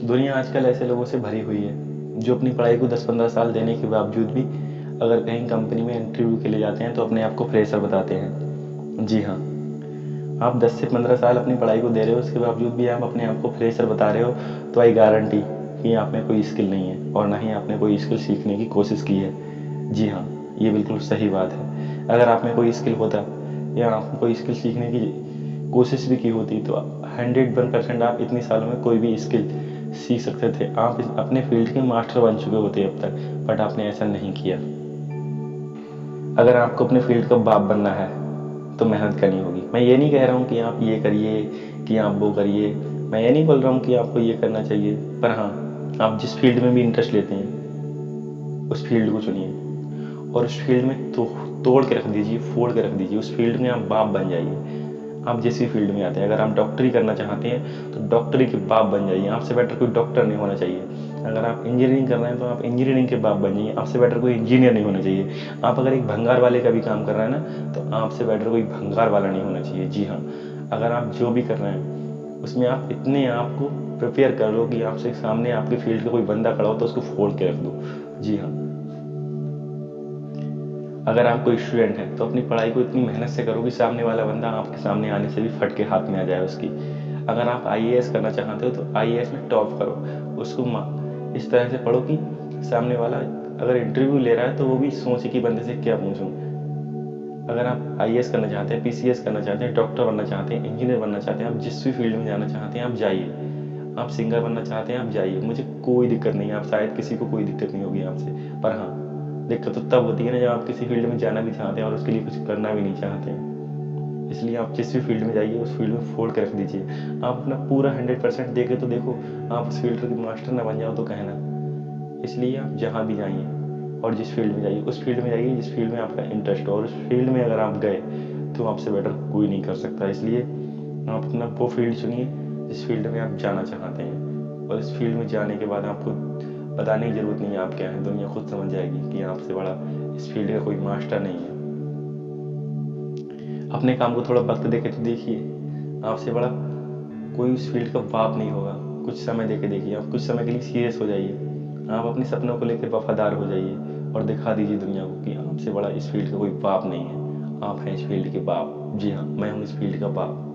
दुनिया आजकल ऐसे लोगों से भरी हुई है जो अपनी पढ़ाई को 10-15 साल देने के बावजूद भी अगर कहीं कंपनी में इंटरव्यू के लिए जाते हैं तो अपने आप को फ्रेशर बताते हैं। जी हाँ, आप 10 से 15 साल अपनी पढ़ाई को दे रहे हो, उसके बावजूद भी आप अपने आप को फ्रेशर बता रहे हो, तो आई गारंटी कि आप में कोई स्किल नहीं है और ना ही आपने कोई स्किल सीखने की कोशिश की है। जी हाँ, ये बिल्कुल सही बात है। अगर आप में कोई स्किल होता या आपने कोई स्किल सीखने की कोशिश भी की होती तो 101% आप इतनी सालों में कोई भी स्किल सीख सकते थे। आप अपने फील्ड के मास्टर बन चुके होते अब तक, बट आपने ऐसा नहीं किया। अगर आपको अपने फील्ड का बाप बनना है तो मेहनत करनी होगी। मैं ये नहीं कह रहा हूँ कि आप ये करिए, कि आप वो करिए। मैं ये नहीं बोल रहा हूँ कि आपको ये करना चाहिए, पर हाँ, आप जिस फील्ड में भी इंटरेस्ट लेते हैं उस फील्ड को चुनिए और उस फील्ड में तोड़ के रख दीजिए, फोड़ के रख दीजिए। उस फील्ड में आप बाप बन जाइए। आप जिस भी फील्ड में आते हैं, अगर आप डॉक्टरी करना चाहते हैं तो डॉक्टरी के बाप बन जाइए। आपसे बेटर कोई डॉक्टर नहीं होना चाहिए। अगर आप इंजीनियरिंग कर रहे हैं तो आप इंजीनियरिंग के बाप बन जाइए। आपसे बेटर कोई इंजीनियर नहीं होना चाहिए। आप अगर एक भंगार वाले का भी काम कर रहे हैं ना, तो आपसे बेटर कोई भंगार वाला नहीं होना चाहिए। जी हाँ, अगर आप जो भी कर रहे हैं उसमें आप इतने आप को प्रिपेयर कर लो कि आपसे सामने आपके फील्ड का कोई बंदा खड़ा हो तो उसको फोड़ के रख दो। जी हाँ, अगर आप कोई स्टूडेंट हैं तो अपनी पढ़ाई को इतनी मेहनत से करो कि सामने वाला बंदा आपके सामने आने से भी फट के हाथ में आ जाए उसकी। अगर आप आईएएस करना चाहते हो तो आईएएस में टॉप करो। उसको इस तरह से पढ़ो कि सामने वाला अगर इंटरव्यू ले रहा है तो वो भी सोचे कि बंदे से क्या पूछूं। अगर आप आईएएस करना चाहते हैं, पीसीएस करना चाहते हैं, डॉक्टर बनना चाहते हैं, इंजीनियर बनना चाहते हैं, आप जिस भी फील्ड में जाना चाहते हैं आप जाइए। आप सिंगर बनना चाहते हैं आप जाइए, मुझे कोई दिक्कत नहीं है। आप शायद किसी को कोई दिक्कत नहीं होगी आपसे, पर हाँ, दिक्कत तो तब होती है ना जब आप किसी फील्ड में जाना भी चाहते हैं और उसके लिए कुछ करना भी नहीं चाहते हैं। इसलिए आप जिस भी फील्ड में जाइए उस फील्ड में फोड़ के रख दीजिए। आप अपना पूरा 100% दे के तो देखो, आप उस फील्ड के मास्टर ना बन जाओ तो कहना। इसलिए आप जहाँ भी जाइए और जिस फील्ड में जाइए उस फील्ड में जाइए जिस फील्ड में आपका इंटरेस्ट हो, और उस फील्ड में अगर आप गए तो आपसे बेटर कोई नहीं कर सकता। इसलिए आप अपना वो फील्ड चुनिए जिस फील्ड में आप जाना चाहते हैं, और इस फील्ड में जाने के बाद आपको बताने की ज़रूरत नहीं है आप क्या हैं। दुनिया खुद समझ जाएगी कि आपसे बड़ा इस फील्ड का कोई मास्टर नहीं है। अपने काम को थोड़ा वक्त देके तो देखिए, आपसे बड़ा कोई उस फील्ड का बाप नहीं होगा। कुछ समय देके देखिए, आप कुछ समय के लिए सीरियस हो जाइए। आप अपने सपनों को लेकर वफादार हो जाइए और दिखा दीजिए दुनिया को कि आपसे बड़ा इस फील्ड का कोई बाप नहीं है। आप हैं इस फील्ड के बाप। जी हाँ, मैं हूँ इस फील्ड का बाप।